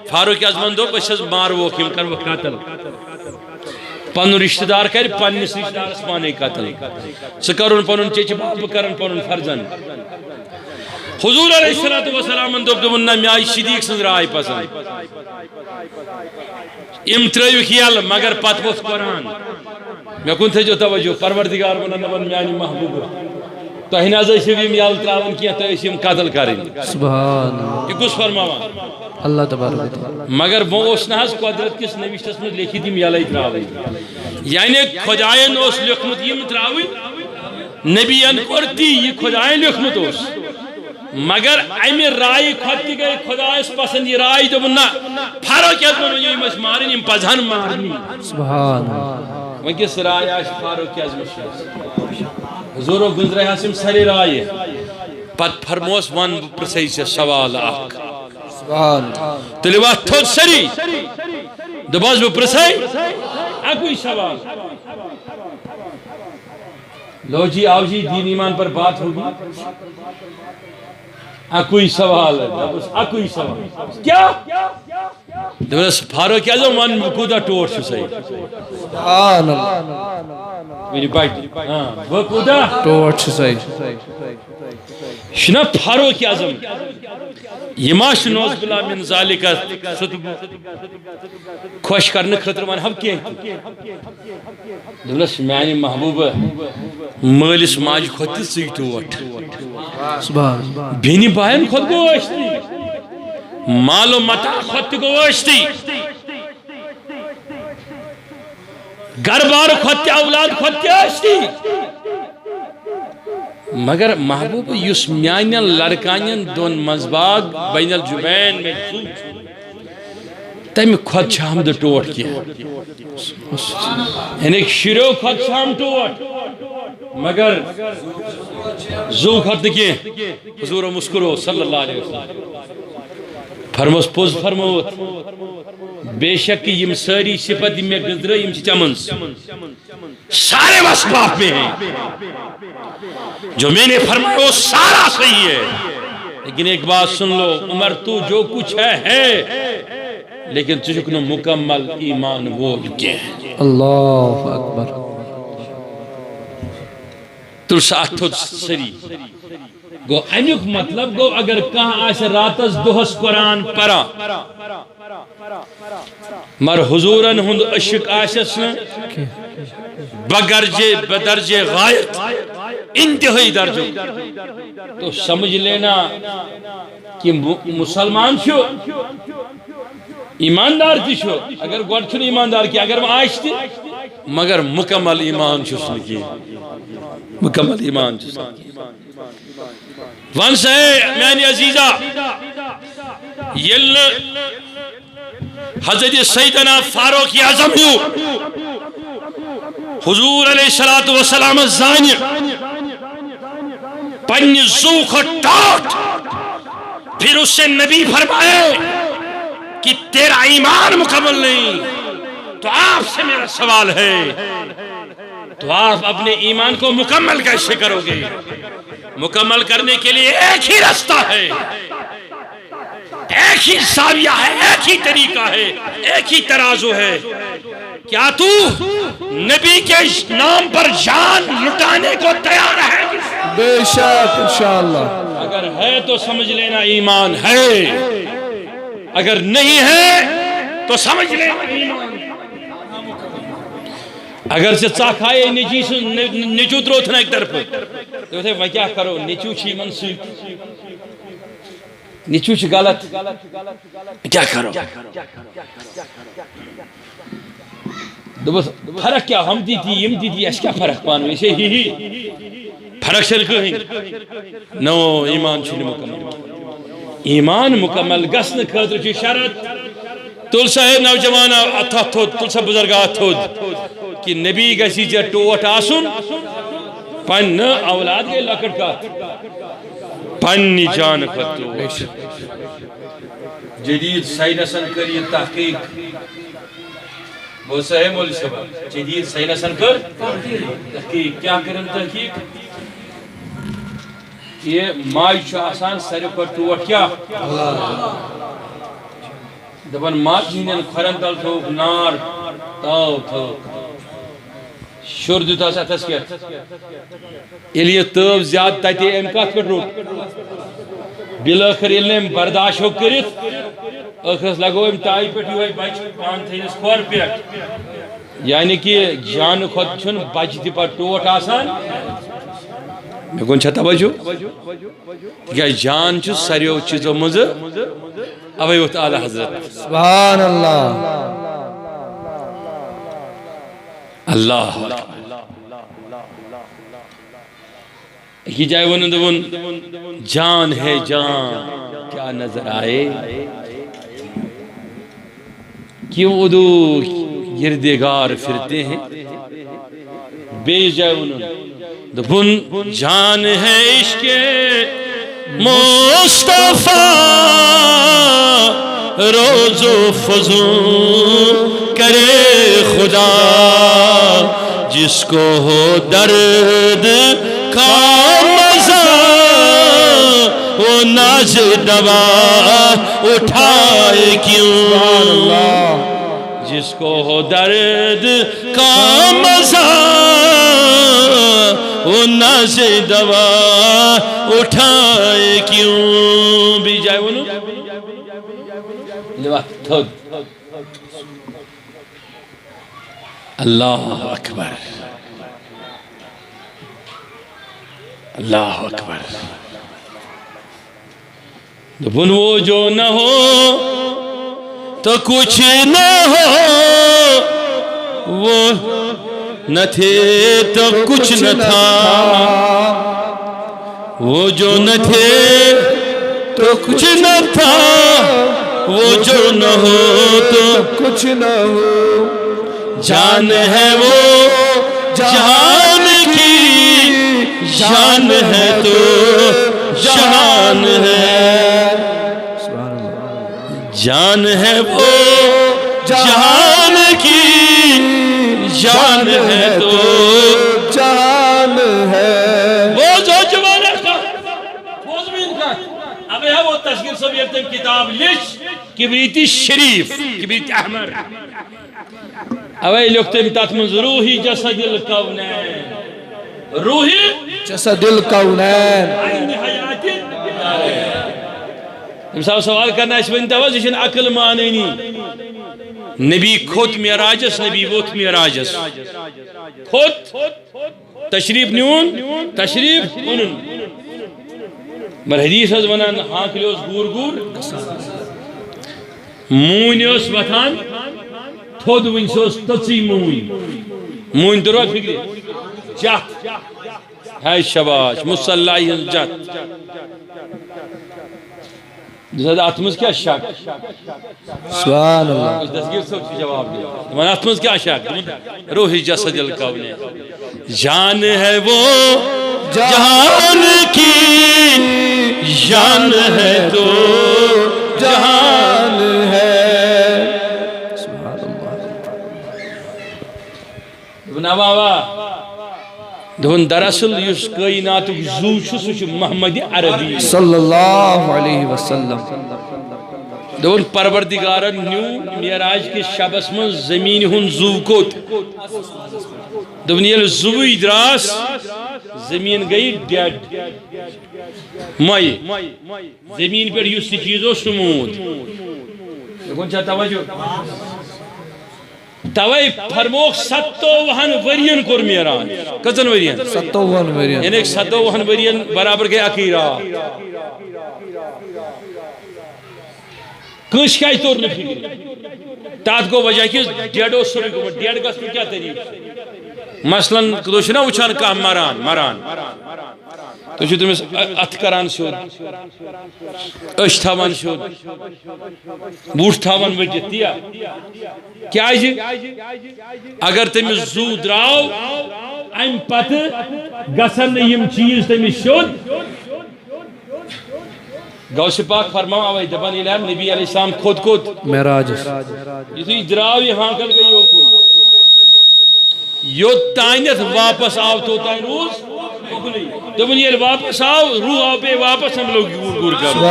فاروق اعظمن دو بس ماروک یم کرو قتل پن رشتہ دار کر پنس رشتہ دارس پانے قتل سہ کرن پن چچ باب کرن پن فرزن حضور علیہ السلام دوپن نہ مے آئی صدیق سن رائے پسند ام ترک یل مگر پت ووت قرآن مے کن تھو توجہ پروردگار ونان ون میانہ محبوب تہ نظ یم یل تراون کی تم قتل کریں سبحان یہ کس فرماوان اللہ تبارک مگر بہت نہ قدرت کس نوشتس من لکھت یم یل تراون یعنی خدائن اس لکھمت یم تراون نبیین کرتی یہ خدائن لکھمت اس مگر امہ رائے کھت تہ گئی خدایس پسند یہ رائے دوپن نہ فاروق اعظم یم اس مارن یم پزہن مارنی سبحان ونکس رائے آس فاروق اعظم حضور گزرے ہم ساری رائے پت فرموس ون پرسے سے سوال اخ سبحان تیلے وات تھوڑ سری دباز وہ پرسے اکوئی سوال لو جی آو جی دین ایمان پر بات ہوگی اکوئی سوال ہے اکوئی سوال کیا دباز فاروق اعظم ون کودا ٹوٹ چھو صحیح سبحان اللہ میری بائٹ وہ کودا ٹوٹ چھو صحیح شنا فاروق اعظم یہ ماش نوز بلا من ذالک خوش کرنے خطر ون ہم کی دلس میانی محبوب مالس ماج کھوت سی ٹوٹ سبحان بینی بائن خود گوشتی مال و متا خود گوشتی گھر بار خود اولاد خود گوشتی مگر محبوب یس میانین لڑکانین دون مزباگ بین الجبین میں تم خود شام دو ٹوٹ کیا یعنی شروع خود شام ٹوٹ مگر زو خود کی حضور مسکرو صلی اللہ علیہ وسلم فرموس پوز فرموت بے شک یم ساری صفت میں گزرے یم چمنس سارے وصفات میں ہیں جو میں نے فرمایا وہ سارا صحیح ہے لیکن ایک بات سن لو عمر تو جو کچھ ہے لیکن تجھکن مکمل ایمان وہ کے اللہ اکبر تو ساتھ سری گو انیک مطلب گو اگر کہاں آش راتس دوہس قرآن پرا مر حضورن ہند اشک آشس نا بگرجے بدرجے غایت انتہائی درجہ تو سمجھ لینا کہ مسلمان چھو ایماندار تھی چھو اگر گوڑ چھو ایماندار کی اگر وہ آئش تھی مگر مکمل ایمان چھو سن کی مکمل ایمان چھو سن کی وان سے میانی عزیزہ یل حضرت سیدنا فاروق اعظم ہو حضور علیہ السلام زانی پنی زوخ ٹاٹ پھر اس سے نبی فرمائے کہ تیرا ایمان مکمل نہیں تو آپ سے میرا سوال ہے تو آپ اپنے ایمان کو مکمل کیسے کرو گے مکمل کرنے کے لیے ایک ہی راستہ ہے ایک ہی زاویہ ہے ایک ہی طریقہ ہے ایک ہی ترازو ہے کیا تو نبی کے نام پر جان لٹانے کو تیار ہے بے شک انشاءاللہ اگر ہے تو سمجھ لینا ایمان ہے اگر نہیں ہے تو سمجھ لینا ایمان اگر سے چاکھائے نیچو تروتنا ایک طرف تو تھے میں کیا کرو نیچو چھی منسوخ نیچو چھ غلط کیا کرو فرق کیا ہم دی تھی یم دی تھی اس کیا فرق پانو اسے ہی فرق سے کہیں نو ایمان چھنے مکمل ایمان مکمل گسن خاطر چھ شرط تل سا ہے نوجوان اتھا تھود تل سا بزرگا تھود کہ نبی گسی چھ ٹوٹ آسن پن اولاد گئی لکڑ کا پنی جان خطو جدید سائنسن کری تحقیق وہ صحیح مولی صاحب جدید سائنسن کر تحقیق کیا کرن تحقیق یہ مائی چھو آسان سارے پر ٹوٹ کیا دبن ماں جینن کھرن تل تھوک نار تاو تھوک شور دیتا سا تس کیا یہ تب زیاد تاتی امکات پر روک بلاخر علم برداشت ہو کرت اخرس لگو ام تائی پٹی ہوئی بچ پان تھے اس کھور پیٹ یعنی کہ جان خود چھن بچ دی پر ٹوٹ آسان میں کون چھتا بجو کیا جان چھو سریو چیزو مزر اوہی وقت اعلی حضرت سبحان اللہ اللہ ایک جائے ون جان ہے جان کیا نظر آئے کیوں ادو گردگار پھرتے ہیں بے جائے ون جان ہے عشق مصطفیٰ روز و فضوں کرے خدا جس کو ہو درد کا مزہ وہ ناز دوا اٹھائے کیوں جس کو ہو درد کا مزہ وہ ناز دوا اٹھائے کیوں بھی جائے وہ اللہ اکبر اللہ اکبر دبن وہ جو نہ ہو تو کچھ نہ ہو وہ نہ تھے تو کچھ نہ تھا وہ جو نہ تھے تو کچھ نہ تھا وہ جو نہ ہو تو کچھ نہ ہو جان ہے وہ جہان کی جان ہے تو جہان ہے جان ہے وہ جہان کی جان ہے تو جان ہے وہ جو جوان ہے اب ہے وہ تشکیل سبیت کتاب لش کبریتی شریف کبریتی احمر اوے لکھتے ہیں تاتمنز روحی جسد القونین روحی جسد القونین عین حیات امساو سوال کرنا اس بنتا ہوا جشن عقل مانینی نبی کھوت میراجس نبی ووت میراجس کھوت تشریف نیون تشریف انن مر حدیث از ونان ہاکلیوز گور گور مونیوس وطان تھود ونسوس تسی مون درو فکری جات ہے شباش مصلاحی جات جسد آتمز کیا شک سبحان اللہ اس دستگیر سب کی جواب دیا من آتمز کیا شک روحی جسد القونین جان ہے وہ جہان کی جان ہے تو جہان ہے دون دراصل یس کائنات زو سہ محمد عربی صلی اللہ علیہ وسلم دون پروردگارن نیو معراج کے شبس من زمین ہن زو کوت دون یل زوی دراس زمین گئی ڈیڈ مائی زمین پر یس چیزو سمود کون چاہتا توجہ توئی فرموک 57 ورین کور میران کتن ورین 57 ورین یعنی 57 ورین برابر گئی عقیرہ کش کیا طور نفکر تات کو وجہ کی ڈیڈو سوری کو ڈیڈ گس میں کیا طریق مثلا کدوشنا وچھان کا مران تو چھو تمہیں ات کران سیود اش تھاوان سیود بوٹ تھاوان وجہ تیا کیا جی اگر تمہیں زو دراو ام پت گسن یم چیز تمہیں سیود غوث پاک فرماؤ آوائی دبان الہم نبی علیہ السلام خود معراج یہ تو دراو یہ ہانکل گئی اوپر یو تانیت واپس آو تو تین روز دبن یہ واپس آو روح آو پہ واپس ہم لوگ گور کرو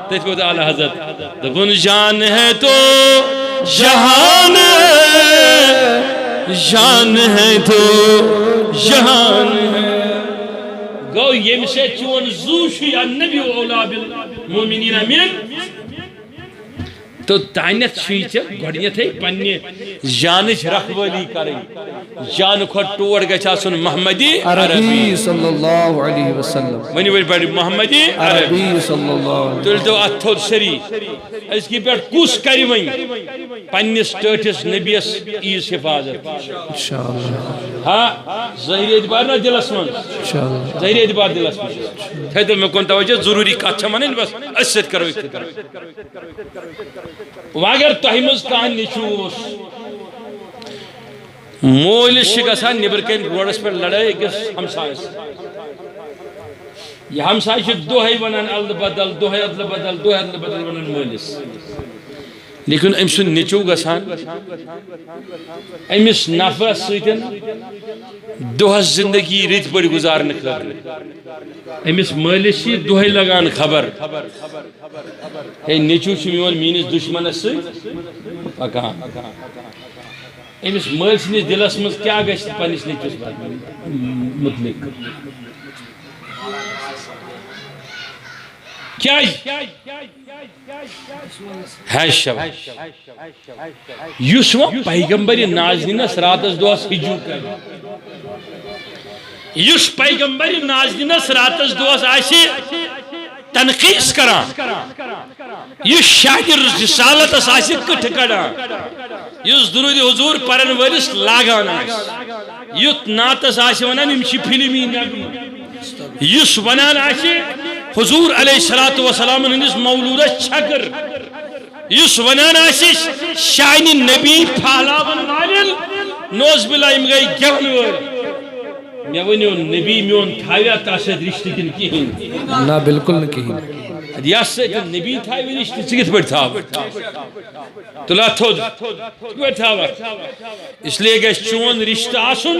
تیج کو تعالی حضرت دبن جان ہے تو جہان جان ہے تو جہان ہے گو یم سے چون زوشی النبی و اولا بالمومنین من تو تانیت شویچ گوڑنیت ہے پنی جانچ رکھوالی کریں جان کھوٹ ٹوڑ گچا سن محمدی عربی صلی اللہ علیہ وسلم منی بڑی بڑی محمدی عربی صلی اللہ علیہ وسلم تل تو اتھود سری اس کی پیٹ کس کری ویں پنیس ٹوٹس نبیس ایز حفاظت انشاءاللہ ہاں ظاہری اعتبار نہ دلس من انشاءاللہ ظاہری اعتبار دلس من تھے میں کون توجہ ضروری کچھ منن بس اسد کرو اختیار واگر تہمز کان نچوس مولس گسان نبر کن روڈس پر لڑائی اکس ہمسائس یہ ہمسائش دوہی ونان ادل بدل دوہی ادل بدل دوہی ادل بدل ونان مولس لیکن ام سن نچو گسان امس نفرس سیتن دوہس زندگی ریت بڑی گزارنے خبر امس مالس دوہی لگان خبر ہے نچو میون مینس دشمنس سی پکان امس مال سنس دلس مز کیا گھس پنس نچوس متعلق کیا ہے شب یس و پیغمبر نازنینس راتس دوس ہجو کر یس پیغمبر نازنینس راتس دوس آسی تنقیص کران یس شاگر رسالتس آسی کٹ کڑان یس درود حضور پرن ورس لاگان یت ناتس آسی ونان امشی فلمی نبی یس ونان آسی حضور علیہ السلام ہندس مولودس چھکر یس ونان آسیس شاین نبی پھالاون والن نوز بلا ام گئی گیون ور میں ونیو نبی میون تھاویا تاسد رشتہ کن کہین نہ بالکل نہ کہین یس نبی تھاوی رشتہ ثت پہ تھاو تلا تھود پہ تھاو اس لیے گھس چون رشتہ آسن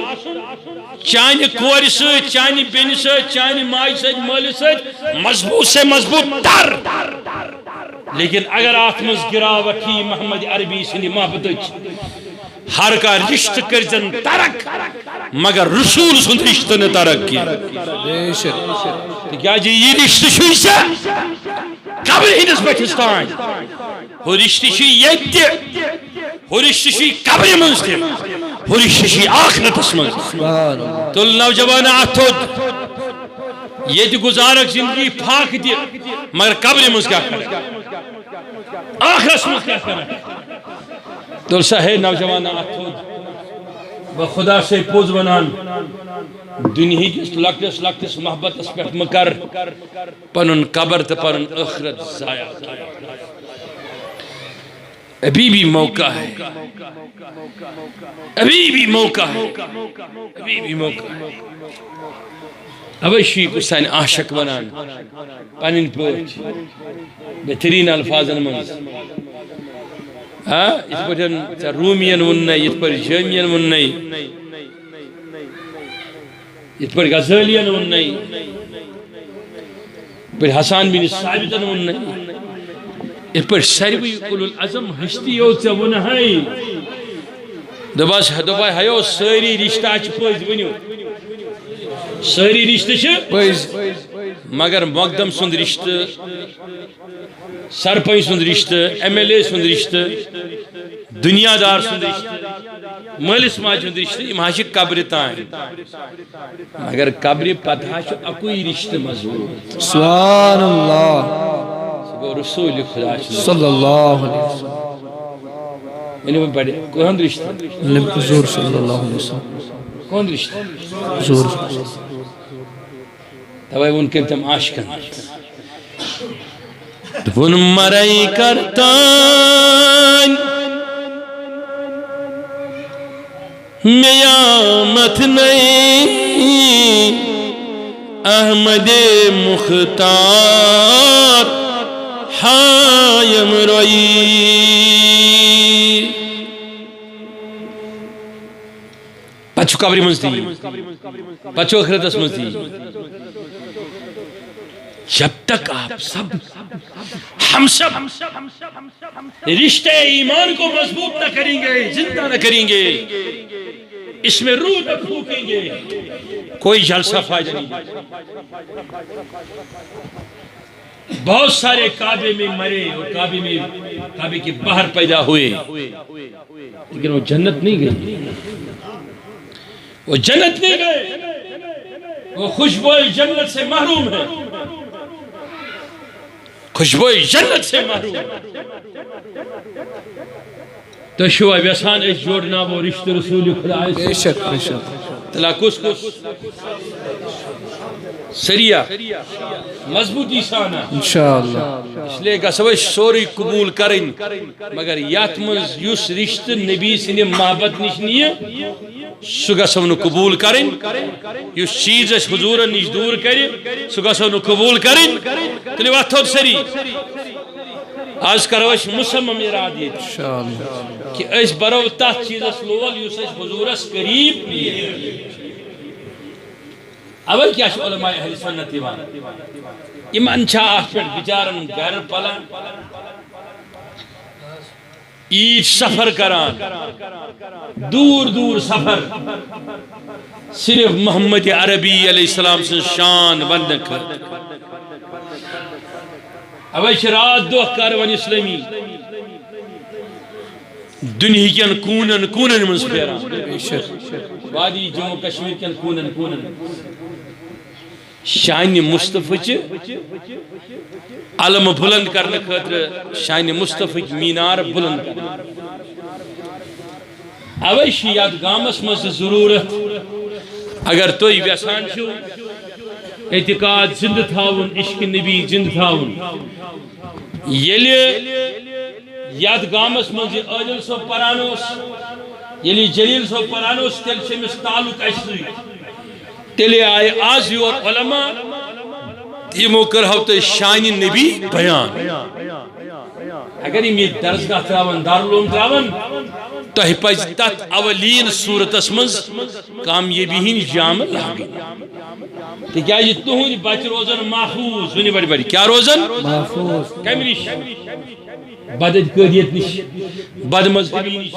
چانہ کور ست چانہ بین ست چانہ ماج ست مال ست مضبوط سے مضبوط تر لیکن اگر آت مز گراوٹی محمد عربی سندی محبت ہر کا رشتہ کرزن ترک مگر رسول سند رشتہ نے ترک کیا کیا جی یہ رشتہ شوی سے قبر ہندس بٹھس تان ہو رشتہ شوی یت ہو رشتہ شوی قبر منز تہ ہو رشتہ شوی آخرتس منز تل نوجوان اتھود یہ گزارک زندگی پھاک دی مگر قبر منز کیا کر آخرت منز کیا کر تل سا ہے نوجوان اتھود بخدا سے پوز ونان دنیا کس لکٹس لکٹس محبتس پہ مکر پنن قبر تو پنن آخرت ضائع ابھی بھی موقع ہے ابھی بھی موقع ہے ابھی بھی موقع ہے اوشی کو سان عاشق ونان پنن پوچ بہترین الفاظن منز اس پہ رومین ون اس پہ جامین ون اس پہ غزالین ون پہ حسان بن ثابتن ون اس پہ ساروی اولو العظم ہستی ون ہے دباس ہیو ساری رشتہ پز ونیو ساری رشتہ پز مگر مقدم سند رشتہ سرپنچ سند رشتہ ایم ایل اے سند رشتہ دنیا دار سند رشتہ مالس ماج سند رشتہ یم ہا قبر تان مگر قبر پتہ اکوئی رشتہ مضبوط سبحان اللہ رسول خدا صلی اللہ علیہ وسلم کون رشتہ حضور صلی اللہ علیہ وسلم کون رشتہ حضور توے ان کے تم عاشقن دون مرائی کرتان میامت نہیں احمد مختار ہایم روئی پچھو قبری منز تھی پچھو اخرت اس منز تھی جب تک آپ سب ہم سب رشتے ایمان کو مضبوط نہ کریں گے زندہ نہ کریں گے اس میں روح نہ پھونکیں گے کوئی جلسہ فائدہ نہیں بہت سارے کعبے میں مرے اور کعبے کے باہر پیدا ہوئے لیکن وہ جنت نہیں گئے وہ جنت نہیں گئے وہ خوشبوئی جنت سے محروم ہے خوشبوئی جنت سے محروم تو شو ابیسان اس جوڑنا وہ رشت رسول خدا بے شک بے شک تلا کس سریہ مضبوطی سانا انشاءاللہ اس لئے کہ سوئی سوری قبول کریں مگر یاتمز یس رشت نبی سنے محبت نشنی ہے سگا سونو قبول کریں یس چیز اس حضور نش دور کریں سگا سونو قبول کریں تلی وقت سری آج کروش مسمم ارادیت انشاءاللہ کہ اس برو تحت چیز اس لول یس اس حضور اس قریب لیے اول کیا ہے علماء اہل سنت دیوان ایمان چھا آفر بچارن گھر پلان ایچ سفر کران دور دور سفر صرف محمد عربی علیہ السلام سے شان بند کر اول رات دو کاروان اسلامی دنیا کین کونن منز پھیران وادی جموں کشمیر کین کونن شان مصطفی چھ علم بلند کرنے خاطر شان مصطفی مینار بلند کرنے اویشی یاد گامس مز ضرورت اگر توی ویسان چھو اعتقاد زند تھاون عشق نبی زند تھاون یلی یاد گامس مز عادل صاحب پرانوس یلی جلیل صاحب پرانوس تیل شمس تعلق ایسی تیلے آئے آز یور علماء تیمو کرہو تو شان نبی بیان اگر یہ درسگاہ تراون دارالعلوم تراون تو ہی پاس تات اولین صورت اسمز کامیابی ہین جامع لاغی تو کیا یہ تہون بچ روزن محفوظ ونی بڑی بڑی کیا روزن محفوظ کمی نش بد قدیت نش بد مذہبی نش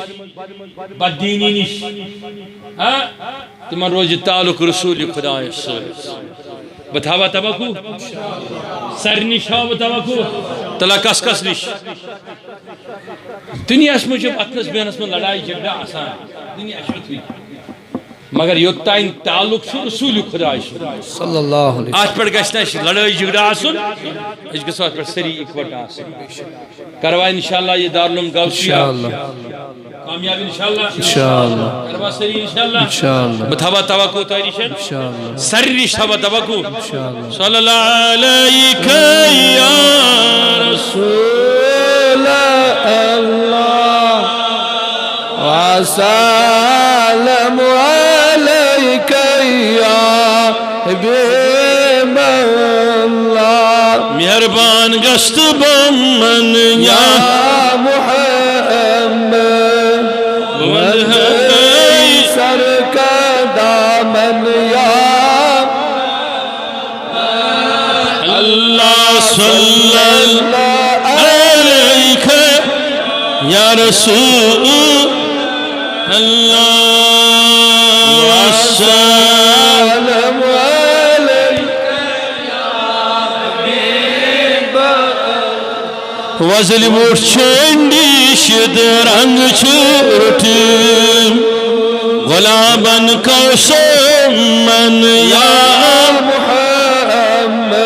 بد دینی نش تمہن روز تعلق رسول خدا بتاوا توقع سر نش ہاو توقع تلا کس کس نش دنیا اس مجھے اتنس بینس میں لڑائی جھگڑا آسان دنیا شتوی مگر یوتائن تعلق چھو رسول خدا صلی اللہ علیہ آج پر گشنا لڑائی جھگڑا آسن اس کے ساتھ پر سری اکوٹ آسن کروا انشاءاللہ یہ دارالعلوم گاوسیا کامیاب انشاءاللہ کروا سری انشاءاللہ بتاوا توقع تاریشن سر ریش تھوا توقع صلی اللہ علیکہ یا رسول اللہ وسلم علیکہ یا حبیب اللہ مہربان گشت بمن یا محمد سر کا دامن یا اللہ صلی اللہ علیکہ یا رسول اللہ وسلم علیکہ یا حبیب وزل مرچندی شد رنگ چھوٹی غلابن کوسم من یا محمد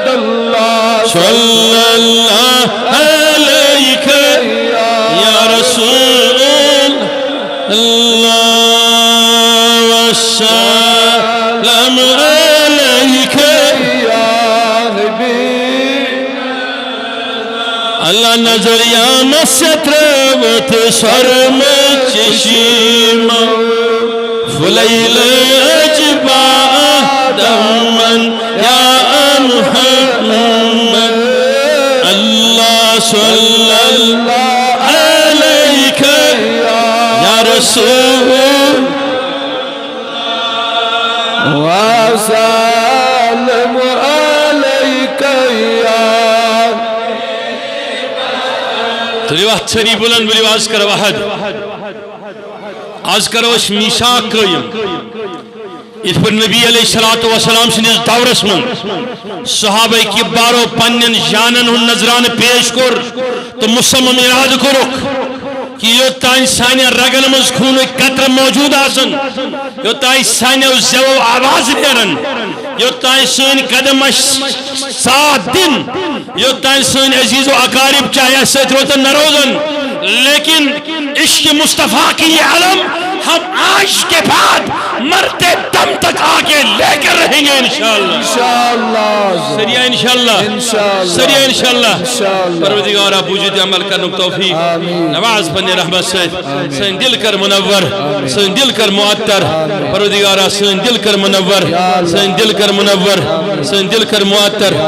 اللہ صلی اللہ علیکہ یا رسول اللہ وسلم علیکہ نظر یا سترت سرم چشیم فلیل اجبا دمن یا محمد اللہ صلی اللہ علیہ یا رسول وسلم عليك يا تلیوات سری بلند بلیو آز کرو احد آز کرو اس میثاق قائم اس پر نبی علیہ السلام سنس دورس من صحابہ کبارو پنن جانن ہن نظران پیش کر تو مصمم اراد کرک کہ یوتائیں سانیہ رگن مز خون قطر موجود آسن یوتائیں سانیہ زیو آواز نیرن یوتائیں سین قدم ساتھ دن یوتائیں سین عزیز و اقارب چاہیے ساتھ روتن نروزن لیکن عشق مصطفیٰ کی یہ علم ہم آج کے بعد مرتے دم تک آگے لے کر رہیں گے انشاءاللہ سریعہ انشاءاللہ سریعہ انشاءاللہ پروردگار آپ وجود عمل کرنے توفیق نواز بنی رحمت سے سین دل کر منور سین دل کر معطر پروردگار سین دل کر منور سین دل کر منور سین دل کر معطر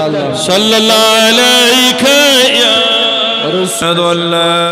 صلی اللہ علیہ یا رسول اللہ